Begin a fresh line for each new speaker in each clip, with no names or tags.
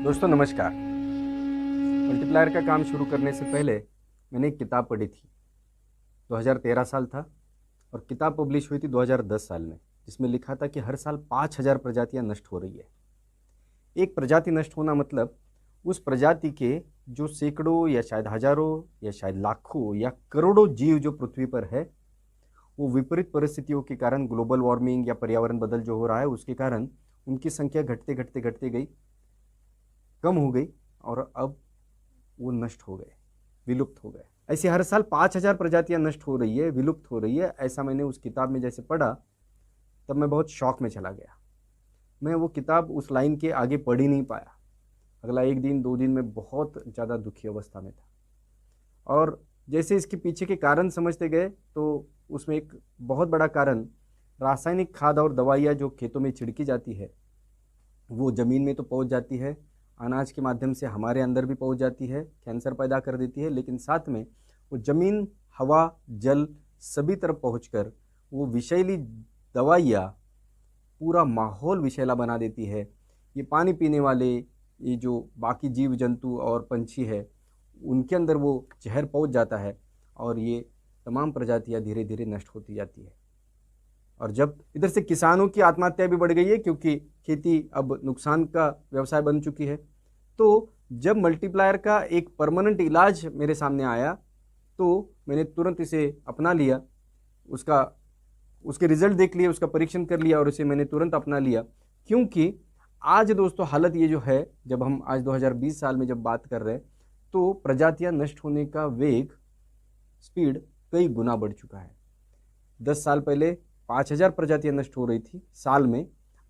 दोस्तों नमस्कार। मल्टीप्लायर का काम शुरू करने से पहले मैंने एक किताब पढ़ी थी। 2013 साल था और किताब पब्लिश हुई थी 2010 साल में, जिसमें लिखा था कि हर साल 5000 प्रजातियां नष्ट हो रही है। एक प्रजाति नष्ट होना मतलब उस प्रजाति के जो सैकड़ों या शायद हजारों या शायद लाखों या करोड़ों जीव जो पृथ्वी पर है, वो विपरीत परिस्थितियों के कारण, ग्लोबल वार्मिंग या पर्यावरण बदल जो हो रहा है उसके कारण उनकी संख्या घटते घटते घटते गई, कम हो गई और अब वो नष्ट हो गए, विलुप्त हो गए। ऐसे हर साल 5000 प्रजातियां नष्ट हो रही है, विलुप्त हो रही है। ऐसा मैंने उस किताब में जैसे पढ़ा तब मैं बहुत शौक में चला गया। मैं वो किताब उस लाइन के आगे पढ़ ही नहीं पाया। अगला एक दिन 2 दिन में बहुत ज़्यादा दुखी अवस्था में था। और जैसे इसके पीछे के कारण समझते गए तो उसमें एक बहुत बड़ा कारण रासायनिक खाद और दवाइयाँ जो खेतों में छिड़की जाती है वो ज़मीन में तो पहुंच जाती है, अनाज के माध्यम से हमारे अंदर भी पहुंच जाती है, कैंसर पैदा कर देती है, लेकिन साथ में वो ज़मीन, हवा, जल सभी तरफ पहुंचकर वो विषैली दवाइयाँ पूरा माहौल विषैला बना देती है। ये पानी पीने वाले, ये जो बाकी जीव जंतु और पंछी है, उनके अंदर वो जहर पहुंच जाता है और ये तमाम प्रजातियाँ धीरे धीरे नष्ट होती जाती है। और जब इधर से किसानों की आत्महत्या भी बढ़ गई है, क्योंकि खेती अब नुकसान का व्यवसाय बन चुकी है। तो जब मल्टीप्लायर का एक परमानेंट इलाज मेरे सामने आया तो मैंने तुरंत इसे अपना लिया, उसके रिजल्ट देख लिए, उसका परीक्षण कर लिया और इसे मैंने तुरंत अपना लिया। क्योंकि आज दोस्तों हालत ये जो है, जब हम आज 2020 साल में जब बात कर रहे हैं तो प्रजातियां नष्ट होने का वेग, स्पीड कई गुना बढ़ चुका है। 10 साल पहले 5000 प्रजातियां नष्ट हो रही थी साल में,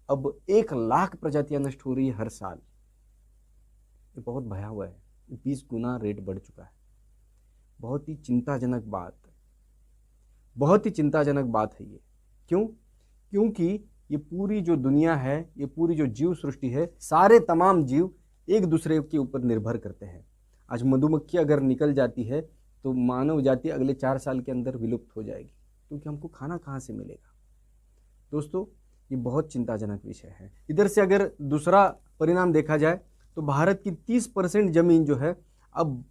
अब 1 लाख प्रजातियां नष्ट हो रही है हर साल। ये बहुत भयावह है, 20 गुना रेट बढ़ चुका है। बहुत ही चिंताजनक बात है ये। क्यों? क्योंकि ये पूरी जो दुनिया है, ये पूरी जो जीव सृष्टि है, सारे तमाम जीव एक दूसरे के ऊपर निर्भर करते हैं। आज मधुमक्खी अगर निकल जाती है तो मानव जाति अगले 4 साल के अंदर विलुप्त हो जाएगी, क्योंकि हमको खाना कहाँ से मिलेगा। दोस्तों ये बहुत चिंताजनक विषय है। इधर से अगर दूसरा परिणाम देखा जाए तो भारत की 30% जमीन जो है अब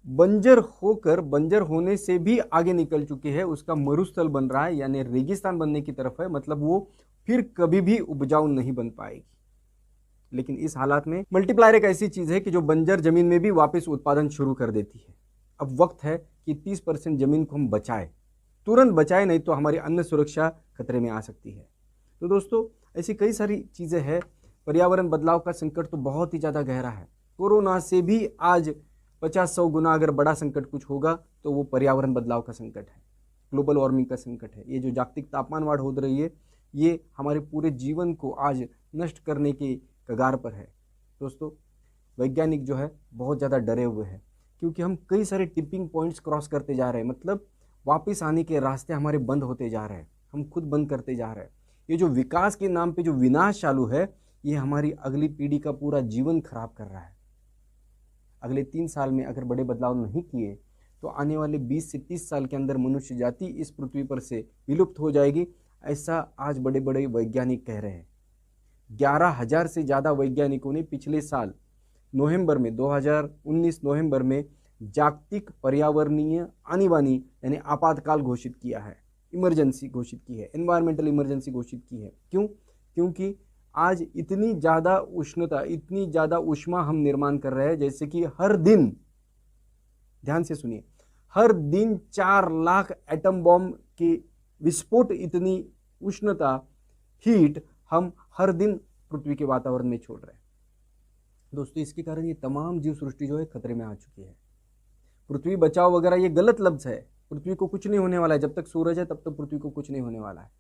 बंजर होने से भी आगे निकल चुकी है, उसका मरुस्थल बन रहा है, यानी रेगिस्तान बनने की तरफ है। मतलब वो फिर कभी भी उपजाऊ नहीं बन पाएगी। लेकिन इस हालात में मल्टीप्लायर एक ऐसी चीज है कि जो बंजर जमीन में भी वापस उत्पादन शुरू कर देती है। अब वक्त है कि 30% जमीन को हम बचाएं, तुरंत बचाएं, नहीं तो हमारी अन्न सुरक्षा खतरे में आ सकती है। तो दोस्तों ऐसी कई सारी चीजें हैं। पर्यावरण बदलाव का संकट तो बहुत ही ज़्यादा गहरा है। कोरोना से भी आज 50-100 गुना अगर बड़ा संकट कुछ होगा तो वो पर्यावरण बदलाव का संकट है, ग्लोबल वार्मिंग का संकट है। ये जो जागतिक तापमान बढ़ हो रही है, ये हमारे पूरे जीवन को आज नष्ट करने के कगार पर है। दोस्तों वैज्ञानिक जो है बहुत ज़्यादा डरे हुए हैं, क्योंकि हम कई सारे टिपिंग पॉइंट्स क्रॉस करते जा रहे हैं। मतलब वापस आने के रास्ते हमारे बंद होते जा रहे हैं, हम खुद बंद करते जा रहे हैं। ये जो विकास के नाम पे जो विनाश चालू है, ये हमारी अगली पीढ़ी का पूरा जीवन खराब कर रहा है। अगले 3 साल में अगर बड़े बदलाव नहीं किए तो आने वाले 20 से 30 साल के अंदर मनुष्य जाति इस पृथ्वी पर से विलुप्त हो जाएगी, ऐसा आज बड़े बड़े वैज्ञानिक कह रहे हैं। 11,000 से ज़्यादा वैज्ञानिकों ने पिछले साल नवंबर में 2019 नवंबर में जागतिक पर्यावरणीय आनी बानी यानी आपातकाल घोषित किया है, इमरजेंसी घोषित की है, एनवायरमेंटल इमरजेंसी घोषित की है। क्यों? क्योंकि आज इतनी ज़्यादा उष्णता, इतनी ज़्यादा ऊष्मा हम निर्माण कर रहे हैं, जैसे कि हर दिन, ध्यान से सुनिए, हर दिन 4 लाख एटम बॉम्ब के विस्फोट, इतनी उष्णता, हीट हम हर दिन पृथ्वी के वातावरण में छोड़ रहे हैं। दोस्तों इसके कारण ये तमाम जीव सृष्टि जो है खतरे में आ चुकी है। पृथ्वी बचाओ वगैरह ये गलत लफ्ज़ है। पृथ्वी को कुछ नहीं होने वाला है, जब तक सूरज है तब तक पृथ्वी को कुछ नहीं होने वाला है।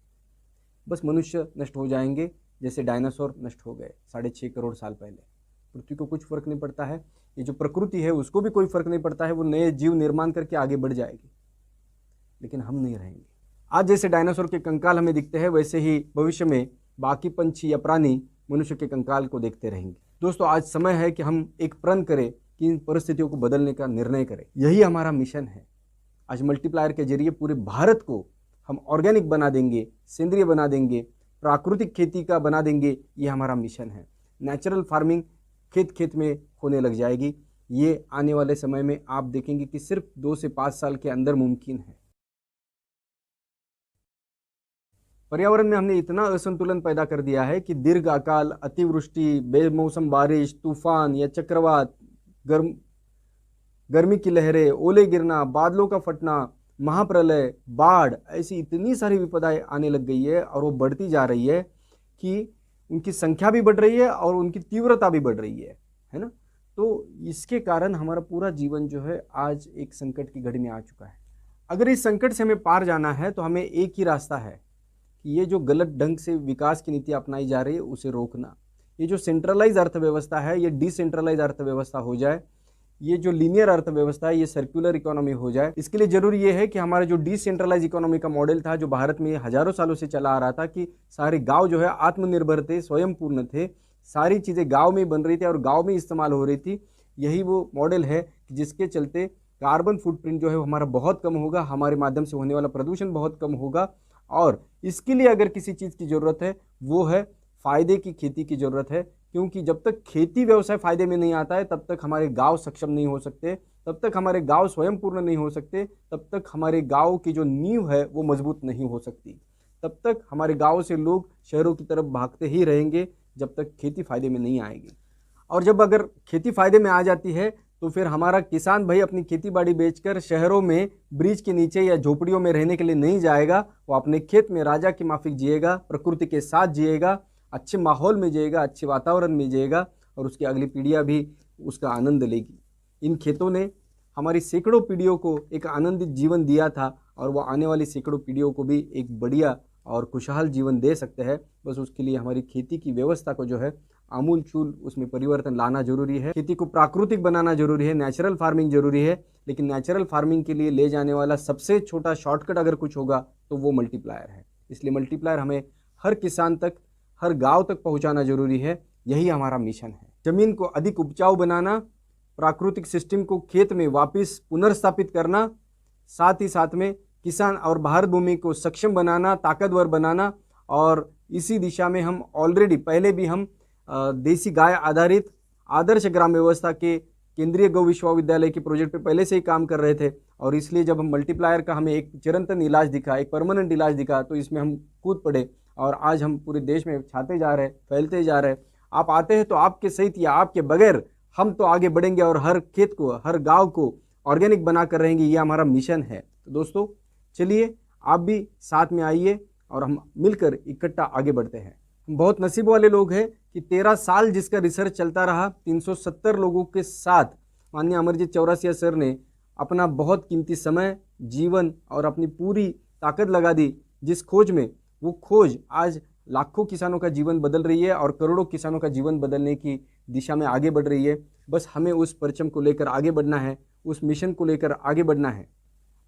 बस मनुष्य नष्ट हो जाएंगे, जैसे डायनासोर नष्ट हो गए 6.5 करोड़ साल पहले। पृथ्वी को कुछ फर्क नहीं पड़ता है, ये जो प्रकृति है उसको भी कोई फर्क नहीं पड़ता है, वो नए जीव निर्माण करके आगे बढ़ जाएगी, लेकिन हम नहीं रहेंगे। आज जैसे डायनासोर के कंकाल हमें दिखते हैं, वैसे ही भविष्य में बाकी पंछी या प्राणी मनुष्य के कंकाल को देखते रहेंगे। दोस्तों आज समय है कि हम एक प्रण करें कि इन परिस्थितियों को बदलने का निर्णय करें। यही हमारा मिशन है। आज मल्टीप्लायर के जरिए पूरे भारत को हम ऑर्गेनिक बना देंगे, सेंद्रिय बना देंगे, प्राकृतिक खेती का बना देंगे। ये हमारा मिशन है। नेचुरल फार्मिंग खेत खेत में होने लग जाएगी। ये आने वाले समय में आप देखेंगे कि सिर्फ 2 से 5 साल के अंदर मुमकिन है। पर्यावरण में हमने इतना असंतुलन पैदा कर दिया है कि दीर्घ अकाल, अतिवृष्टि, बेमौसम बारिश, तूफान या चक्रवात, गर्मी की लहरें, ओले गिरना, बादलों का फटना, महाप्रलय, बाढ़, ऐसी इतनी सारी विपदाएं आने लग गई है और वो बढ़ती जा रही है कि उनकी संख्या भी बढ़ रही है और उनकी तीव्रता भी बढ़ रही है ना। तो इसके कारण हमारा पूरा जीवन जो है आज एक संकट की घड़ी में आ चुका है। अगर इस संकट से हमें पार जाना है तो हमें एक ही रास्ता है कि ये जो गलत ढंग से विकास की नीति अपनाई जा रही है उसे रोकना। ये जो सेंट्रलाइज अर्थव्यवस्था है ये डिसेंट्रलाइज अर्थव्यवस्था हो जाए, ये जो लीनियर अर्थव्यवस्था है ये सर्कुलर इकोनॉमी हो जाए। इसके लिए जरूरी ये है कि हमारा जो डिसेंट्रलाइज इकोनॉमी का मॉडल था, जो भारत में हजारों सालों से चला आ रहा था कि सारे गांव जो है आत्मनिर्भर थे, स्वयंपूर्ण थे, सारी चीज़ें गांव में बन रही थी और गांव में इस्तेमाल हो रही थी, यही वो मॉडल है जिसके चलते कार्बन फुटप्रिंट जो है हमारा बहुत कम होगा, हमारे माध्यम से होने वाला प्रदूषण बहुत कम होगा। और इसके लिए अगर किसी चीज़ की ज़रूरत है वो है फ़ायदे की खेती की ज़रूरत है, क्योंकि जब तक खेती व्यवसाय फ़ायदे में नहीं आता है तब तक हमारे गांव सक्षम नहीं हो सकते, तब तक हमारे गांव स्वयंपूर्ण नहीं हो सकते, तब तक हमारे गांव की जो नींव है वो मजबूत नहीं हो सकती, तब तक हमारे गांव से लोग शहरों की तरफ भागते ही रहेंगे जब तक खेती फ़ायदे में नहीं आएगी। और जब अगर खेती फ़ायदे में आ जाती है तो फिर हमारा किसान भाई अपनी खेती बाड़ी बेचकर शहरों में ब्रिज के नीचे या झोपड़ियों में रहने के लिए नहीं जाएगा, वो अपने खेत में राजा की माफिक जिएगा, प्रकृति के साथ जिएगा, अच्छे माहौल में जिएगा, अच्छे वातावरण में जिएगा और उसकी अगली पीढ़ियाँ भी उसका आनंद लेगी। इन खेतों ने हमारी सैकड़ों पीढ़ियों को एक आनंदित जीवन दिया था और वो आने वाली सैकड़ों पीढ़ियों को भी एक बढ़िया और खुशहाल जीवन दे सकते हैं। बस उसके लिए हमारी खेती की व्यवस्था को जो है आमूल चूल उसमें परिवर्तन लाना जरूरी है। खेती को प्राकृतिक बनाना जरूरी है, नेचुरल फार्मिंग जरूरी है। लेकिन नेचुरल फार्मिंग के लिए ले जाने वाला सबसे छोटा शॉर्टकट अगर कुछ होगा तो वो मल्टीप्लायर है। इसलिए मल्टीप्लायर हमें हर किसान तक, हर गांव तक पहुंचाना जरूरी है। यही हमारा मिशन है। जमीन को अधिक उपजाऊ बनाना, प्राकृतिक सिस्टम को खेत में वापस पुनर्स्थापित करना, साथ ही साथ में किसान और भारत भूमि को सक्षम बनाना, ताकतवर बनाना। और इसी दिशा में हम ऑलरेडी पहले भी हम देसी गाय आधारित आदर्श ग्राम व्यवस्था के केंद्रीय गौ विश्वविद्यालय के प्रोजेक्ट पे पहले से ही काम कर रहे थे। और इसलिए जब हम मल्टीप्लायर का हमें एक चिरंतन इलाज दिखा, एक परमानेंट इलाज दिखा, तो इसमें हम कूद पड़े और आज हम पूरे देश में छाते जा रहे हैं, फैलते जा रहे हैं। आप आते हैं तो आपके सहित या आपके बगैर हम तो आगे बढ़ेंगे और हर खेत को, हर गाँव को ऑर्गेनिक बना कर रहेंगे। ये हमारा मिशन है। तो दोस्तों चलिए आप भी साथ में आइए और हम मिलकर इकट्ठा आगे बढ़ते हैं। हम बहुत नसीब वाले लोग हैं कि 13 साल जिसका रिसर्च चलता रहा, 370 लोगों के साथ माननीय अमरजीत चौरसिया सर ने अपना बहुत कीमती समय, जीवन और अपनी पूरी ताकत लगा दी जिस खोज में, वो खोज आज लाखों किसानों का जीवन बदल रही है और करोड़ों किसानों का जीवन बदलने की दिशा में आगे बढ़ रही है। बस हमें उस परचम को लेकर आगे बढ़ना है, उस मिशन को लेकर आगे बढ़ना है।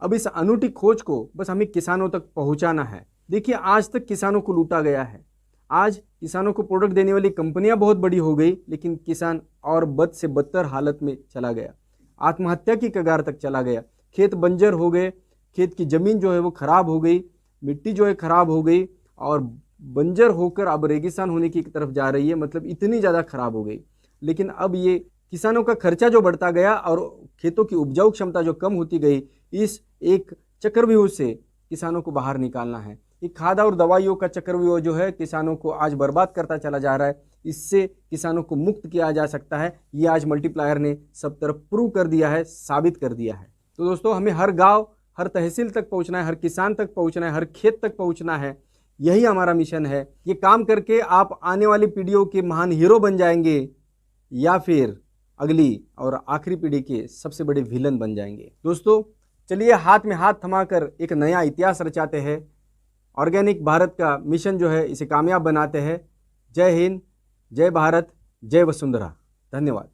अब इस अनूठी खोज को बस हमें किसानों तक पहुंचाना है। देखिए आज तक किसानों को लूटा गया है। आज किसानों को प्रोडक्ट देने वाली कंपनियां बहुत बड़ी हो गई, लेकिन किसान और बद से बदतर हालत में चला गया, आत्महत्या की कगार तक चला गया। खेत बंजर हो गए, खेत की ज़मीन जो है वो खराब हो गई, मिट्टी जो है खराब हो गई और बंजर होकर अब रेगिस्तान होने की तरफ जा रही है। मतलब इतनी ज़्यादा खराब हो गई। लेकिन अब ये किसानों का खर्चा जो बढ़ता गया और खेतों की उपजाऊ क्षमता जो कम होती गई, इस एक चक्रव्यूह से किसानों को बाहर निकालना है। ये खाद और दवाइयों का चक्रव्यूह जो है किसानों को आज बर्बाद करता चला जा रहा है। इससे किसानों को मुक्त किया जा सकता है। ये आज मल्टीप्लायर ने सब तरफ प्रूव कर दिया है, साबित कर दिया है। तो दोस्तों हमें हर गांव, हर तहसील तक पहुंचना है, हर किसान तक पहुंचना है, हर खेत तक पहुंचना है। यही हमारा मिशन है। ये काम करके आप आने वाली पीढ़ियों के महान हीरो बन जाएंगे या फिर अगली और आखिरी पीढ़ी के सबसे बड़े विलन बन जाएंगे। दोस्तों चलिए हाथ में हाथ थमाकर एक नया इतिहास रचाते हैं। ऑर्गेनिक भारत का मिशन जो है इसे कामयाब बनाते हैं। जय हिंद, जय भारत, जय वसुंधरा। धन्यवाद।